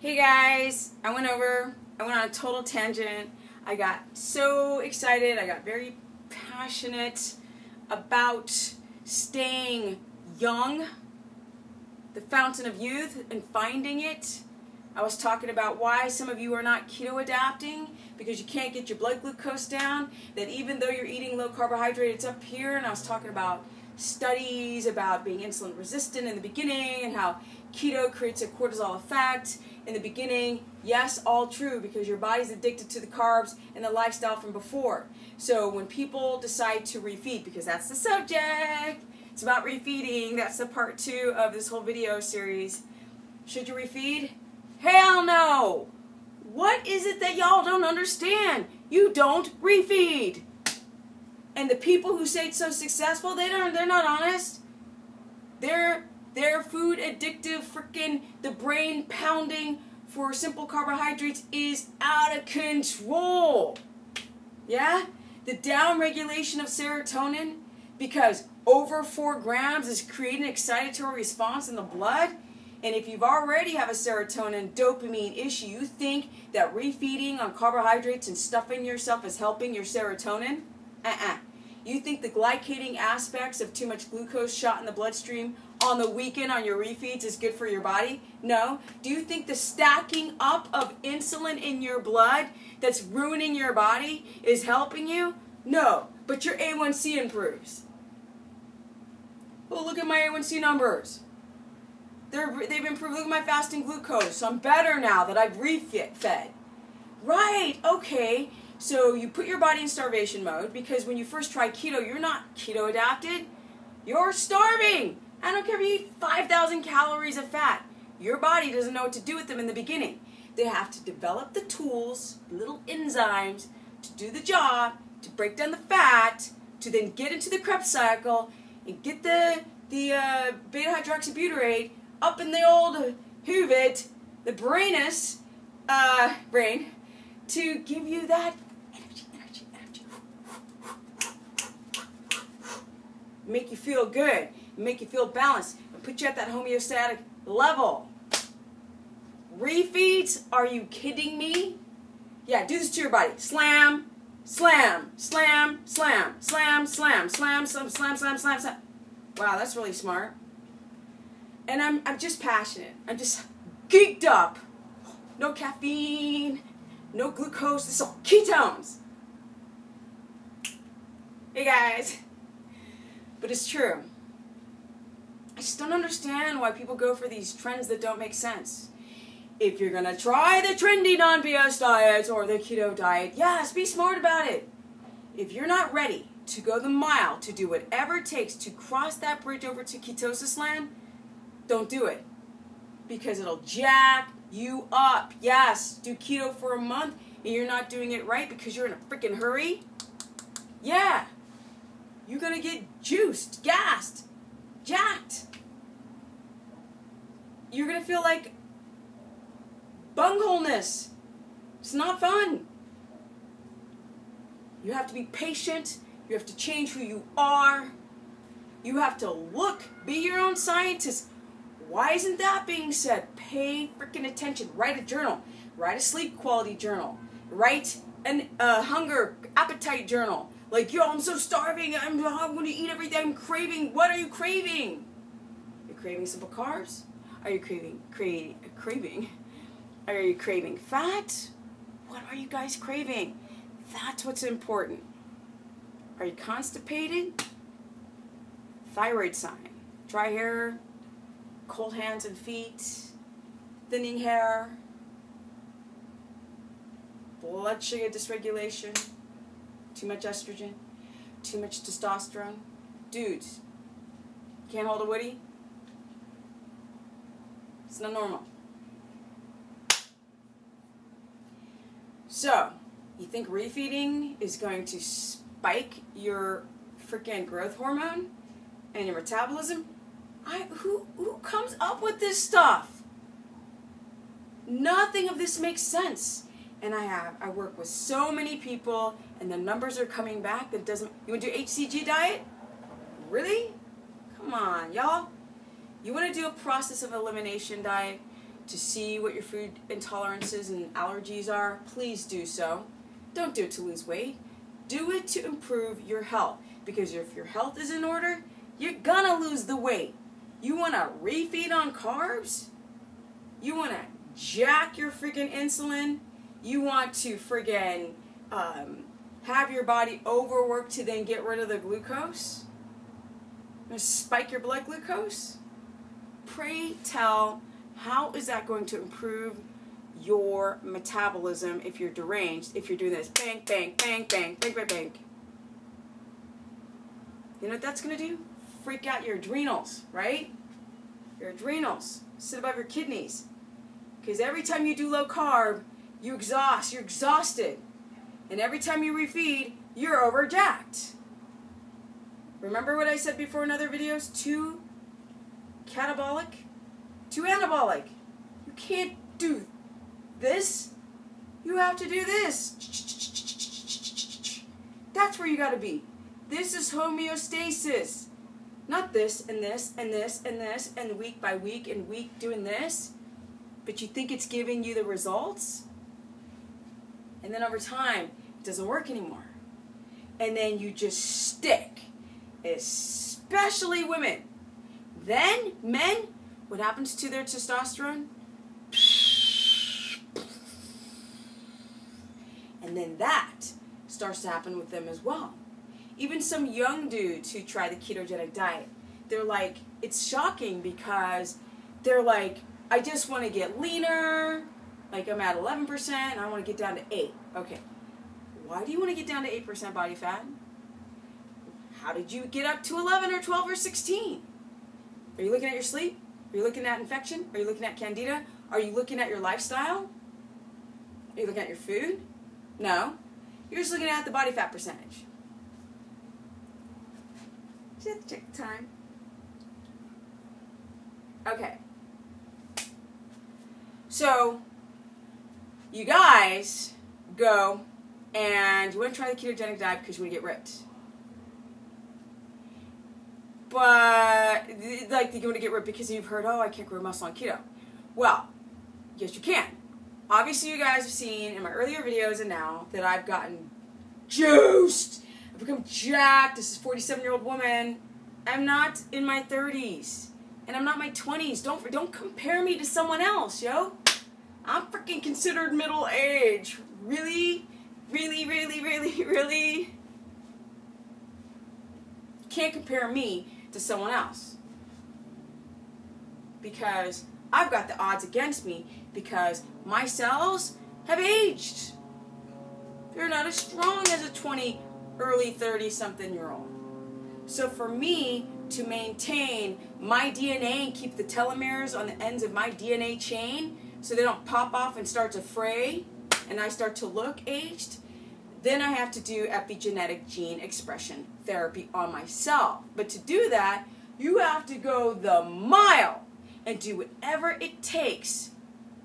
Hey guys, I went on a total tangent. I got so excited, I got very passionate about staying young, the fountain of youth, and finding it. I was talking about why some of you are not keto adapting, because you can't get your blood glucose down, that even though you're eating low carbohydrate, it's up here. And I was talking about studies about being insulin resistant in the beginning and how keto creates a cortisol effect in the beginning. Yes, all true, because your body's addicted to the carbs and the lifestyle from before. So when people decide to refeed, because that's the subject, it's about refeeding, that's the part 2 of this whole video series. Should you refeed? Hell no! What is it that y'all don't understand? You don't refeed. And the people who say it's so successful, they're not honest. They're food addictive, freaking the brain pounding for simple carbohydrates is out of control. Yeah? The downregulation of serotonin, because over 4 grams is creating an excitatory response in the blood. And if you've already have a serotonin dopamine issue, you think that refeeding on carbohydrates and stuffing yourself is helping your serotonin? You think the glycating aspects of too much glucose shot in the bloodstream on the weekend on your refeeds is good for your body? No. Do you think the stacking up of insulin in your blood that's ruining your body is helping you? No. But your A1C improves. Well, look at my A1C numbers. They've improved. Look at my fasting glucose. So I'm better now that I've refed. Right, okay. So you put your body in starvation mode, because when you first try keto, you're not keto adapted. You're starving. I don't care if you eat 5,000 calories of fat. Your body doesn't know what to do with them in the beginning. They have to develop the tools, little enzymes, to do the job, to break down the fat, to then get into the Krebs cycle and get the beta-hydroxybutyrate up in the old hoovit, the brain, to give you that energy. Make you feel good, make you feel balanced, and put you at that homeostatic level. Refeeds? Are you kidding me? Yeah, do this to your body. Slam, slam, slam, slam, slam, slam, slam, slam, slam, slam, slam, slam. Wow, that's really smart. And I'm just passionate. I'm just geeked up. No caffeine, no glucose, it's all ketones. Hey guys. But it's true. I just don't understand why people go for these trends that don't make sense. If you're gonna try the trendy non-BS diets or the keto diet, yes, be smart about it. If you're not ready to go the mile, to do whatever it takes to cross that bridge over to ketosis land, don't do it. Because it'll jack you up. Yes, do keto for a month and you're not doing it right because you're in a freaking hurry. Yeah. You're going to get juiced, gassed, jacked. You're going to feel like bungholeness. It's not fun. You have to be patient. You have to change who you are. You have to look, be your own scientist. Why isn't that being said? Pay freaking attention. Write a journal. Write a sleep quality journal. Write an hunger, appetite journal. Like, yo, I'm so starving. I'm going to eat everything. I'm craving. What are you craving? Are you craving simple carbs? Are you craving? Are you craving fat? What are you guys craving? That's what's important. Are you constipated? Thyroid sign. Dry hair. Cold hands and feet, thinning hair, blood sugar dysregulation, too much estrogen, too much testosterone. Dudes, can't hold a woody? It's not normal. So, you think refeeding is going to spike your freaking growth hormone and your metabolism? Who comes up with this stuff? Nothing of this makes sense. And I work with so many people, and the numbers are coming back that doesn't. You want to do HCG diet? Really? Come on, y'all. You want to do a process of elimination diet? to see what your food intolerances and allergies are, please do so. Don't do it to lose weight. Do it to improve your health. Because if your health is in order, you're gonna lose the weight. You wanna refeed on carbs? You wanna jack your freaking insulin? You want to friggin' have your body overwork to then get rid of the glucose? You wanna spike your blood glucose? Pray tell, how is that going to improve your metabolism if you're deranged, if you're doing this bang, bang, bang, bang, bang, bang, bang? You know what that's going to do? Freak out your adrenals, right? Your adrenals sit above your kidneys. Because every time you do low carb, you're exhausted. And every time you refeed, you're overjacked. Remember what I said before in other videos? Too catabolic, too anabolic. You can't do this. You have to do this. That's where you got to be. This is homeostasis. Not this and this and this and this and week by week and week doing this. But you think it's giving you the results? And then over time, it doesn't work anymore. And then you just stick. Especially women. Then, men, what happens to their testosterone? And then that starts to happen with them as well. Even some young dudes who try the ketogenic diet, they're like, it's shocking because they're like, I just want to get leaner, like I'm at 11% and I want to get down to 8. Okay, why do you want to get down to 8% body fat? How did you get up to 11 or 12 or 16? Are you looking at your sleep? Are you looking at infection? Are you looking at candida? Are you looking at your lifestyle? Are you looking at your food? No. You're just looking at the body fat percentage. Just check the time. Okay. So, you guys go and you want to try the ketogenic diet because you want to get ripped. But, like, you want to get ripped because you've heard, oh, I can't grow muscle on keto. Well, yes, you can. Obviously, you guys have seen in my earlier videos and now that I've gotten juiced. I've become jacked. This is a 47-year-old woman. I'm not in my 30s. And I'm not in my 20s. Don't compare me to someone else, yo. I'm freaking considered middle age. Really? Really, really, really, really? You can't compare me to someone else. Because I've got the odds against me because my cells have aged. They're not as strong as a 20, early 30-something-year-old. So for me to maintain my DNA and keep the telomeres on the ends of my DNA chain so they don't pop off and start to fray and I start to look aged, then I have to do epigenetic gene expression therapy on myself. But to do that, you have to go the mile and do whatever it takes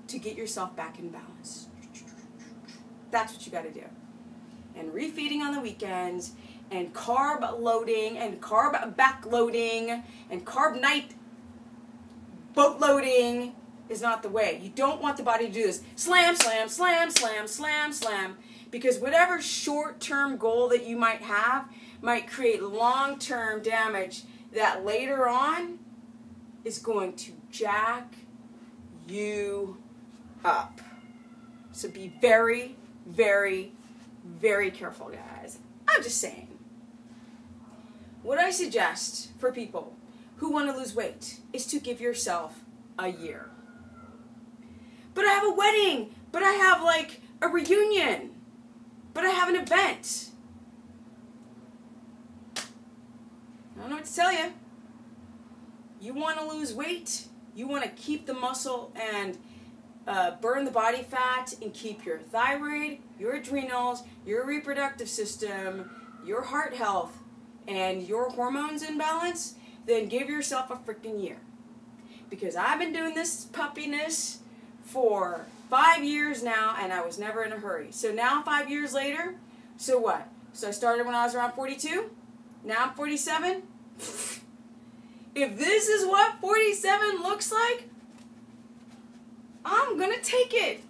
to get yourself back in balance. That's what you got to do. And refeeding on the weekends, and carb loading, and carb backloading, and carb night boat loading is not the way. You don't want the body to do this. Slam, slam, slam, slam, slam, slam. Because whatever short-term goal that you might have might create long-term damage that later on is going to jack you up. So be very, very, very careful, guys. I'm just saying. What I suggest for people who want to lose weight is to give yourself a year. But I have a wedding. But I have like a reunion. But I have an event. I don't know what to tell you. You want to lose weight? You want to keep the muscle and burn the body fat and keep your thyroid, your adrenals, your reproductive system, your heart health, and your hormones in balance? Then give yourself a freaking year. Because I've been doing this puppiness for 5 years now, and I was never in a hurry. So now, 5 years later, so what? So I started when I was around 42. Now I'm 47. If this is what 47 looks like, I'm going to take it.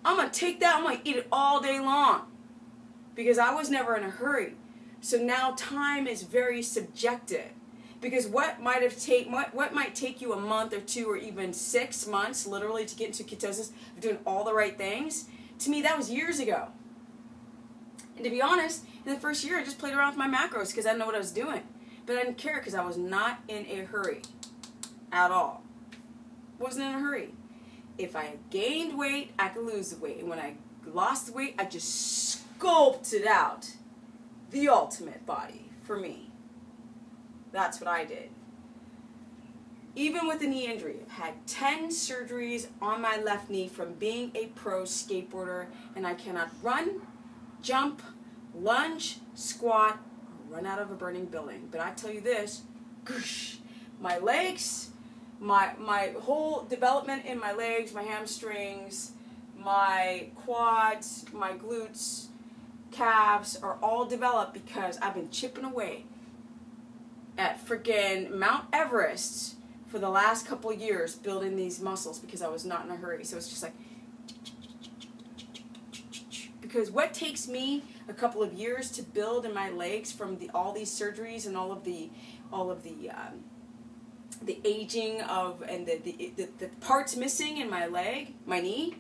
I'm going to take that. I'm going to eat it all day long. Because I was never in a hurry. So now time is very subjective. Because what might take you a month or two or even 6 months literally to get into ketosis of doing all the right things, to me that was years ago. And to be honest, in the first year I just played around with my macros because I didn't know what I was doing. But I didn't care because I was not in a hurry at all. Wasn't in a hurry. If I gained weight, I could lose the weight. And when I lost the weight, I just sculpted out the ultimate body for me. That's what I did. Even with a knee injury, I've had 10 surgeries on my left knee from being a pro skateboarder, and I cannot run, jump, lunge, squat, or run out of a burning building. But I tell you this, my legs, my whole development in my legs, my hamstrings, my quads, my glutes, calves are all developed because I've been chipping away at freaking Mount Everest for the last couple of years building these muscles because I was not in a hurry. So it's just like, because what takes me a couple of years to build in my legs from all these surgeries and all of the aging of and the parts missing in my leg, my knee,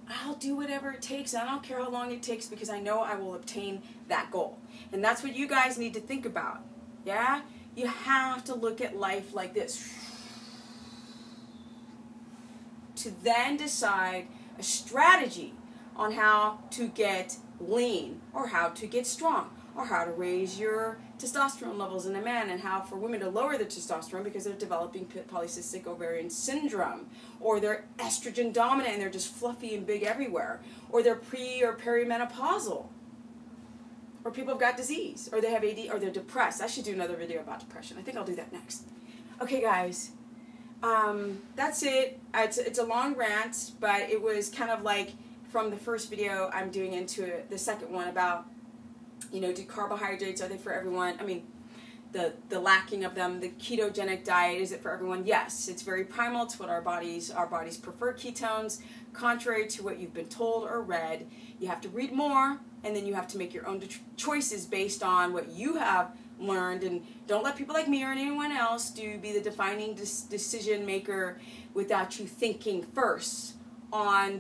I'll do whatever it takes. I don't care how long it takes because I know I will obtain that goal. And that's what you guys need to think about. Yeah? You have to look at life like this. To then decide a strategy on how to get lean or how to get strong or how to raise your testosterone levels in a man and how for women to lower their testosterone because they're developing polycystic ovarian syndrome or they're estrogen dominant and they're just fluffy and big everywhere or they're pre or perimenopausal. Or people have got disease, or they have AD, or they're depressed. I should do another video about depression. I think I'll do that next. Okay, guys. That's it. It's a long rant, but it was kind of like from the first video I'm doing into the second one about, you know, do carbohydrates, are they for everyone? I mean, the lacking of them, the ketogenic diet, is it for everyone? Yes. It's very primal. It's what our bodies prefer ketones, contrary to what you've been told or read. You have to read more. And then you have to make your own choices based on what you have learned. And don't let people like me or anyone else be the defining decision maker without you thinking first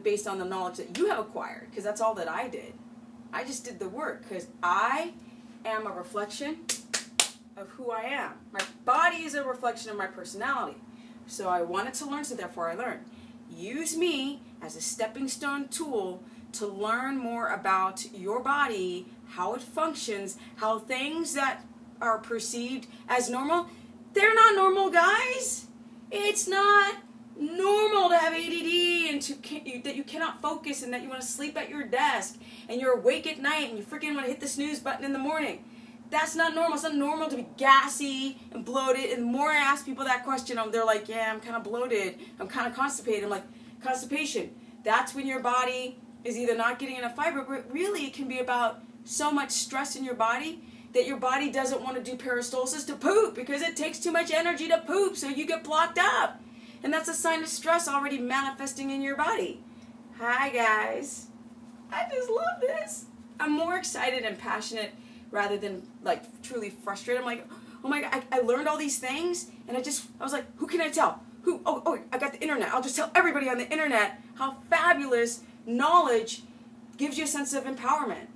based on the knowledge that you have acquired. Because that's all that I did. I just did the work because I am a reflection of who I am. My body is a reflection of my personality. So I wanted to learn, so therefore I learned. Use me as a stepping stone tool to learn more about your body, how it functions, how things that are perceived as normal, they're not normal, guys. It's not normal to have ADD and that you cannot focus and that you want to sleep at your desk and you're awake at night and you freaking want to hit the snooze button in the morning. That's not normal. It's not normal to be gassy and bloated. And the more I ask people that question, they're like, yeah, I'm kind of bloated. I'm kind of constipated. I'm like, constipation. That's when your body is either not getting enough fiber, but really it can be about so much stress in your body that your body doesn't want to do peristalsis to poop because it takes too much energy to poop, so you get blocked up. And that's a sign of stress already manifesting in your body. Hi, guys. I just love this. I'm more excited and passionate rather than, like, truly frustrated. I'm like, oh my God, I learned all these things, and I was like, who can I tell? Oh, I got the internet. I'll just tell everybody on the internet how fabulous knowledge gives you a sense of empowerment.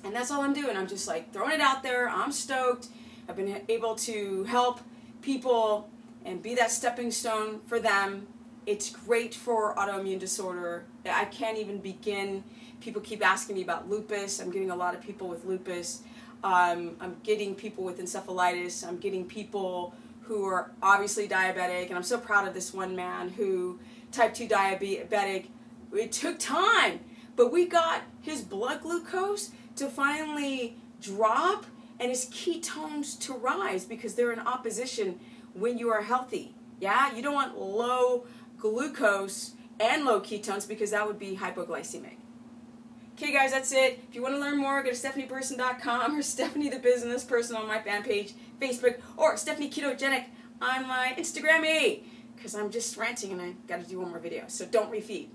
And that's all I'm doing. I'm just like throwing it out there. I'm stoked. I've been able to help people and be that stepping stone for them. It's great for autoimmune disorder. I can't even begin. People keep asking me about lupus. I'm getting a lot of people with lupus. I'm getting people with encephalitis. I'm getting people who are obviously diabetic. And I'm so proud of this one man who, type 2 diabetic, it took time, but we got his blood glucose to finally drop and his ketones to rise because they're in opposition when you are healthy. Yeah, you don't want low glucose and low ketones because that would be hypoglycemic. Okay, guys, that's it. If you want to learn more, go to stephanieperson.com or Stephanie the Business Person on my fan page, Facebook, or Stephanie Ketogenic on my Instagram. because I'm just ranting and I got to do one more video. So don't refeed.